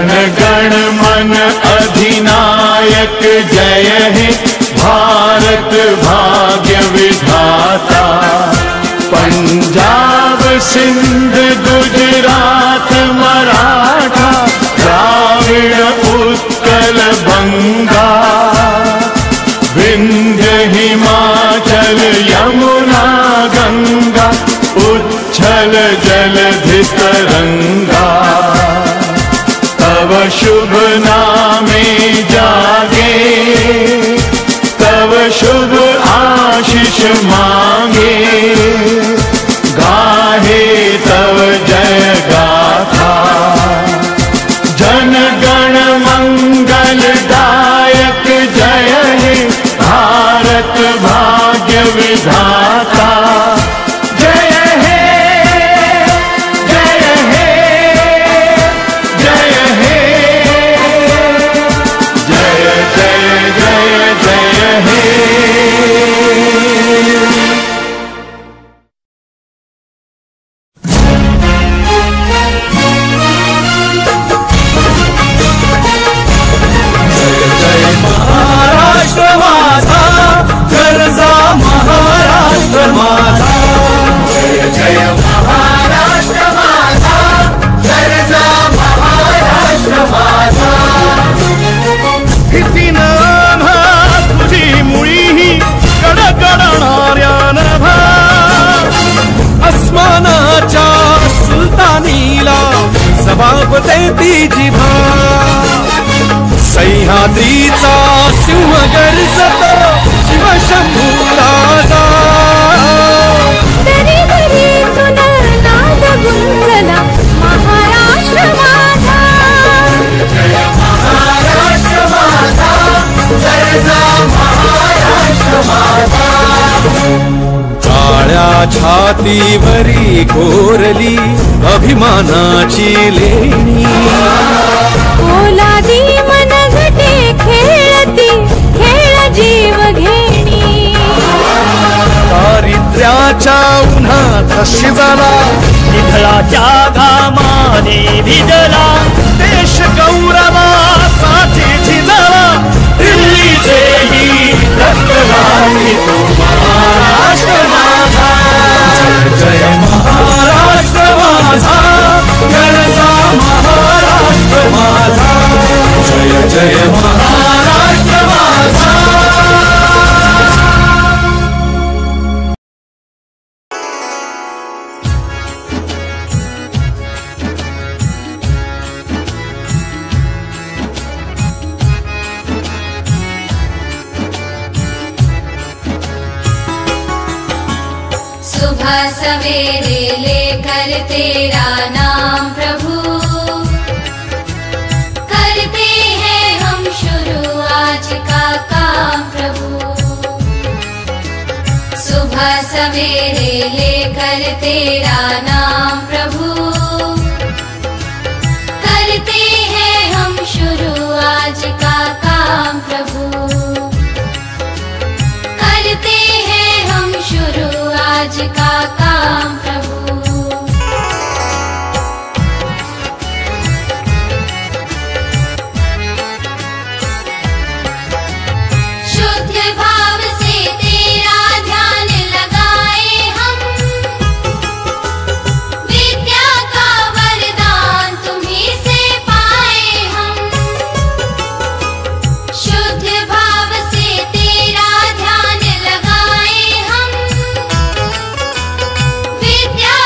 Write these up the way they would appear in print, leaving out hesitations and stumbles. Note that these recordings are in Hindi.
जन गण मन अधिनायक जय हे भारत भाग्य विधाता। पंजाब सिंध गुजरात मराठा द्राविड़ उत्कल बंगा, विंध्य हिमाचल यमुना गंगा उच्छल जलधि तरंगा। तव शुभ नामे जागे, तव शुभ आशीष मांगे, गाहे तव जय गाथा। जन गण मंगल दायक जय हे भारत भाग्य विधाता। जय हे जय हे जय हे जय जय जय जय हे। देती जिभा सह्याद्रीचा सिंह गर्जतो शिवशंभू राजा। दरी दरी तुला नाद गुंजला महाराष्ट्र माझा। जय महाराष्ट्र माझा, जय महाराष्ट्र माझा। काळ्या छातीवरी कोरली अभिमानाची लेणी, ओलादी मनगटे खेळती खेळ जीव घेणी। दारिद्र्याच्या उन्हात शिजला, निधळाच्या घामाने भिजला, देश गौरवासाठी झिजला, दिल्लीचेही रक्तवाहिनी तो महाराष्ट्र माझा। जय महाराष्ट्र माझा, गरजा महाराष्ट्र माझा। जय जय महाराष्ट्र माझा। सुबह सवेरे लेकर तेरा नाम प्रभु, करते हैं हम शुरू आज का काम प्रभु। सुबह सवेरे लेकर तेरा नाम प्रभु, करते हैं हम शुरू आज का काम प्रभु। करते हैं हम शुरू आज का काम प्रभु। शुद्ध भाव से तेरा ध्यान लगाए हम, विद्या का वरदान तुम्हीं से पाए हम। शुद्ध भाव से तेरा ध्यान लगाए हम, विद्या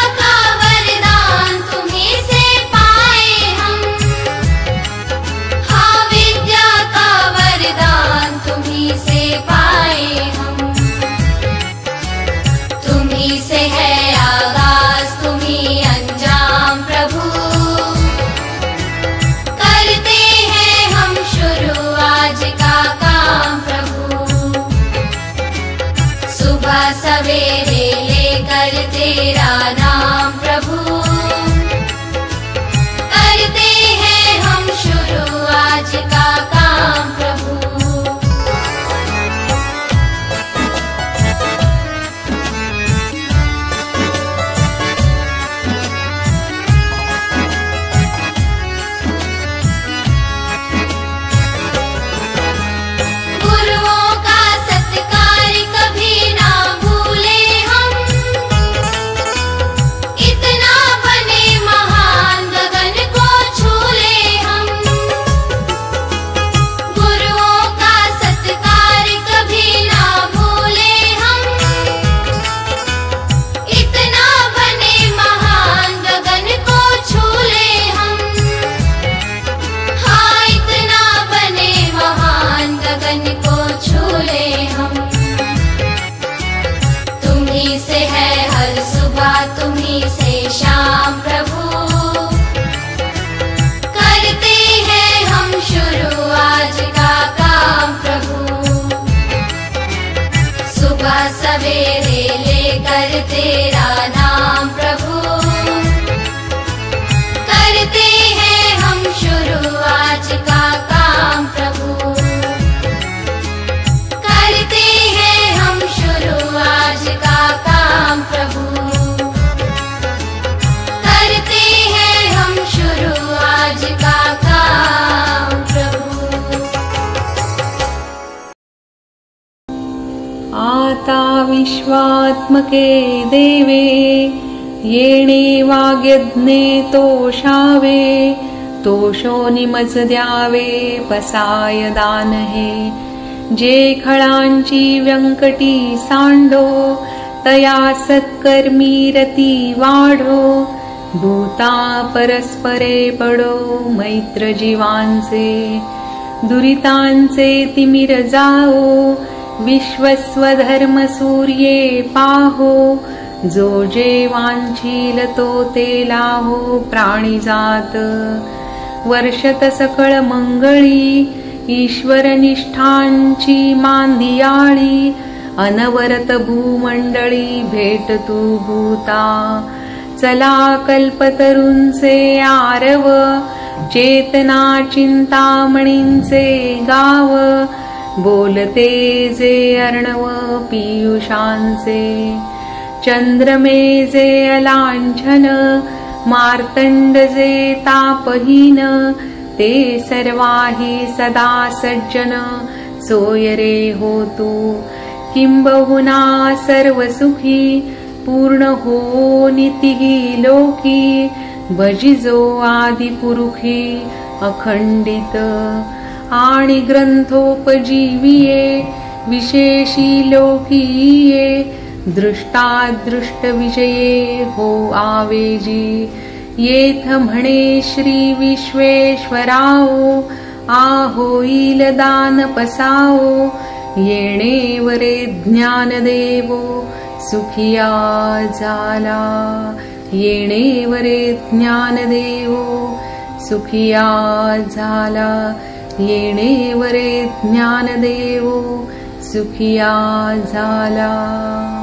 नाम प्रभु। करते हैं हम शुरू आज का काम प्रभु। सुबह सवेरे लेकर तेरा नाम प्रभु। करते हैं हम शुरू आज का काम प्रभु। करते हैं हम शुरू आज का काम प्रभु। करते हैं हम शुरू आज का काम प्रभु। आता विश्वात्मके देवे येणे वाग्यज्ञे तोषावे। तोषो निमज द्यावे पसाय दान हे। जे खळांची व्यंकटी सांडो तया सत्कर्मी रती वाढो। दूता परस्परे पडो मैत्र जीवांचे। दुरितांचे तिमिर जाओ विश्वस्वधर्म सूर्ये पाहो। जो जे वांछील तो ते लाहो प्राणीजात। वर्षत सकळ मंगळी ईश्वर निष्ठांची मांदियाळी। अनवरत भूमंडळी भेट तू भूता। चला कल्पतरूंचे आरव चेतना चिंतामणींचे गाव। बोलते जे अर्णव पीयूषांचे। चंद्रमे जे अलांछन मार्तंड जे तापहीन। ते सर्वाही सदा सज्जन सोय रे हो तू। किंबहुना सर्व सुखी पूर्ण हो नितिही लोकी। भजिजो आदि पुरुखी अखंडित। आणि ग्रंथोपजीविये विशेषी लोकीये। दृष्टादृष्ट विजये हो आवेजी। येथ म्हणे श्री विश्वेश्वराओ। आहोईल दान पसाओ येणे वरे ज्ञान देवो सुखिया झाला। येणे वरे ज्ञान देवो सुखिया झाला। येणे वरे ज्ञान देवो सुखिया झाला।